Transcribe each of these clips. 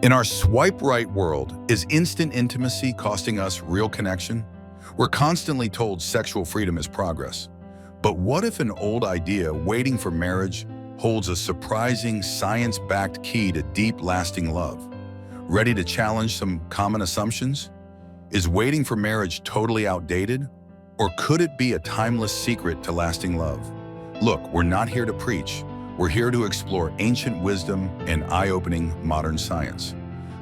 In our swipe right world, is instant intimacy costing us real connection? We're constantly told sexual freedom is progress. But what if an old idea, waiting for marriage, holds a surprising science-backed key to deep, lasting love? Ready to challenge some common assumptions? Is waiting for marriage totally outdated? Or could it be a timeless secret to lasting love? Look, we're not here to preach. We're here to explore ancient wisdom and eye-opening modern science.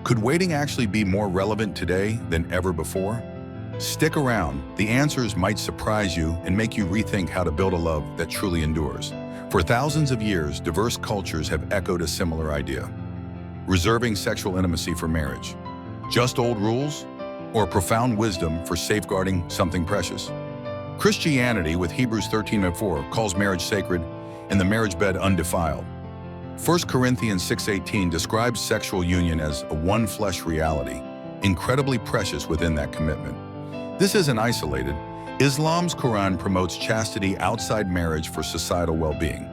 Could waiting actually be more relevant today than ever before? Stick around. The answers might surprise you and make you rethink how to build a love that truly endures. For thousands of years, diverse cultures have echoed a similar idea. Reserving sexual intimacy for marriage. Just old rules? Or profound wisdom for safeguarding something precious? Christianity, with Hebrews 13:4, calls marriage sacred and the marriage bed undefiled. 1 Corinthians 6:18 describes sexual union as a one-flesh reality, incredibly precious within that commitment. This isn't isolated. Islam's Quran promotes chastity outside marriage for societal well-being.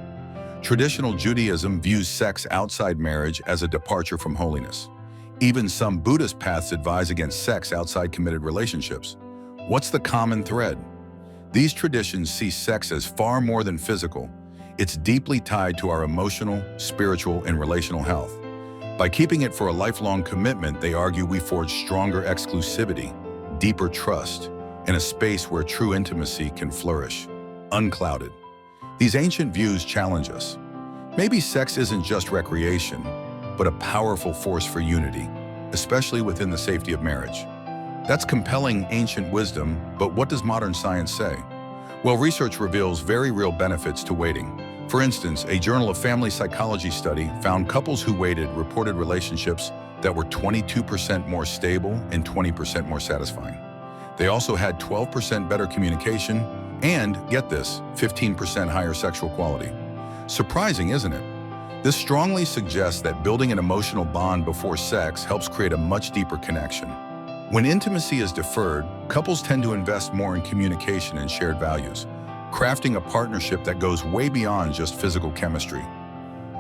Traditional Judaism views sex outside marriage as a departure from holiness. Even some Buddhist paths advise against sex outside committed relationships. What's the common thread? These traditions see sex as far more than physical. It's deeply tied to our emotional, spiritual, and relational health. By keeping it for a lifelong commitment, they argue we forge stronger exclusivity, deeper trust, and a space where true intimacy can flourish, unclouded. These ancient views challenge us. Maybe sex isn't just recreation, but a powerful force for unity, especially within the safety of marriage. That's compelling ancient wisdom, but what does modern science say? Well, research reveals very real benefits to waiting. For instance, a Journal of Family Psychology study found couples who waited reported relationships that were 22% more stable and 20% more satisfying. They also had 12% better communication and, get this, 15% higher sexual quality. Surprising, isn't it? This strongly suggests that building an emotional bond before sex helps create a much deeper connection. When intimacy is deferred, couples tend to invest more in communication and shared values, crafting a partnership that goes way beyond just physical chemistry.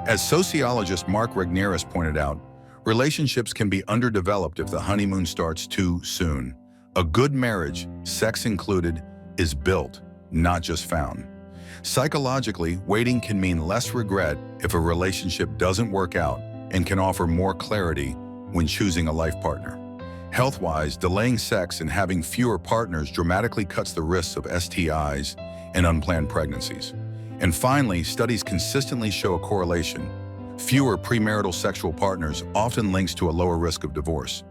As sociologist Mark Regnerus pointed out, relationships can be underdeveloped if the honeymoon starts too soon. A good marriage, sex included, is built, not just found. Psychologically, waiting can mean less regret if a relationship doesn't work out and can offer more clarity when choosing a life partner. Health-wise, delaying sex and having fewer partners dramatically cuts the risks of STIs and unplanned pregnancies. And finally, studies consistently show a correlation. Fewer premarital sexual partners often links to a lower risk of divorce.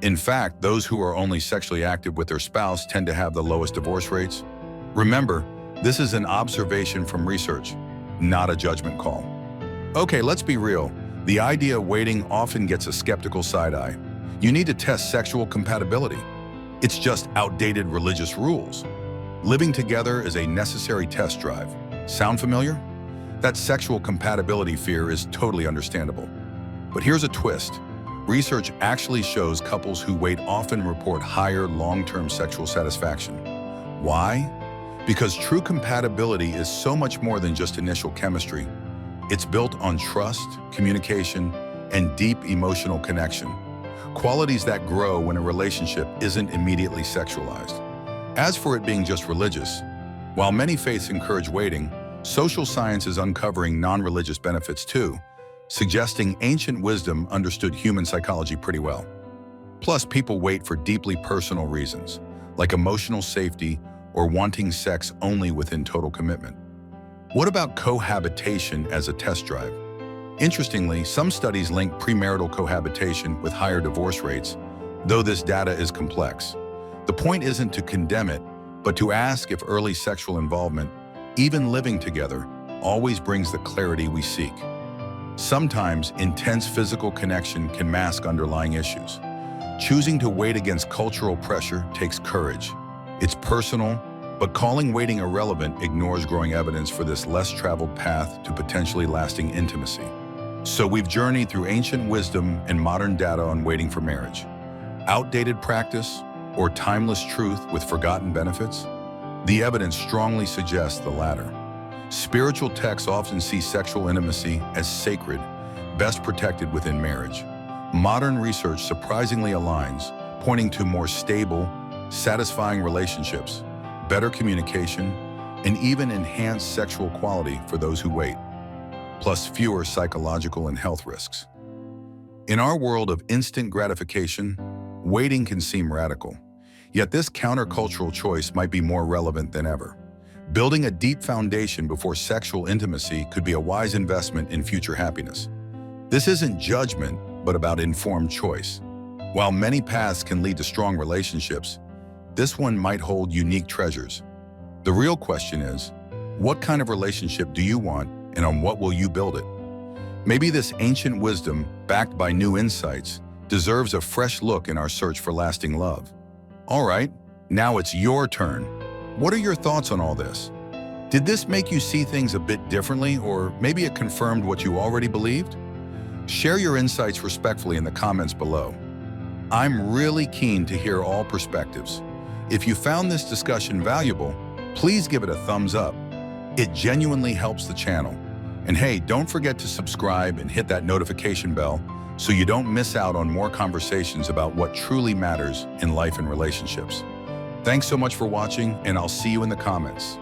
In fact, those who are only sexually active with their spouse tend to have the lowest divorce rates. Remember, this is an observation from research, not a judgment call. Okay, let's be real. The idea of waiting often gets a skeptical side-eye. You need to test sexual compatibility. It's just outdated religious rules. Living together is a necessary test drive. Sound familiar? That sexual compatibility fear is totally understandable. But here's a twist. Research actually shows couples who wait often report higher long-term sexual satisfaction. Why? Because true compatibility is so much more than just initial chemistry. It's built on trust, communication, and deep emotional connection. Qualities that grow when a relationship isn't immediately sexualized. As for it being just religious, while many faiths encourage waiting, social science is uncovering non-religious benefits too, suggesting ancient wisdom understood human psychology pretty well. Plus, people wait for deeply personal reasons, like emotional safety or wanting sex only within total commitment. What about cohabitation as a test drive? Interestingly, some studies link premarital cohabitation with higher divorce rates, though this data is complex. The point isn't to condemn it, but to ask if early sexual involvement, even living together, always brings the clarity we seek. Sometimes intense physical connection can mask underlying issues. Choosing to wait against cultural pressure takes courage. It's personal, but calling waiting irrelevant ignores growing evidence for this less traveled path to potentially lasting intimacy. So we've journeyed through ancient wisdom and modern data on waiting for marriage. Outdated practice or timeless truth with forgotten benefits? The evidence strongly suggests the latter. Spiritual texts often see sexual intimacy as sacred, best protected within marriage. modern research surprisingly aligns, pointing to more stable, satisfying relationships, better communication, and even enhanced sexual quality for those who wait, plus fewer psychological and health risks. In our world of instant gratification, waiting can seem radical, yet this countercultural choice might be more relevant than ever. Building a deep foundation before sexual intimacy could be a wise investment in future happiness. This isn't judgment, but about informed choice. While many paths can lead to strong relationships, this one might hold unique treasures. The real question is, what kind of relationship do you want, and on what will you build it? Maybe this ancient wisdom, backed by new insights, deserves a fresh look in our search for lasting love. All right, now it's your turn. What are your thoughts on all this? Did this make you see things a bit differently, or maybe it confirmed what you already believed? Share your insights respectfully in the comments below. I'm really keen to hear all perspectives. If you found this discussion valuable, please give it a thumbs up. It genuinely helps the channel. And hey, don't forget to subscribe and hit that notification bell so you don't miss out on more conversations about what truly matters in life and relationships. Thanks so much for watching, and I'll see you in the comments.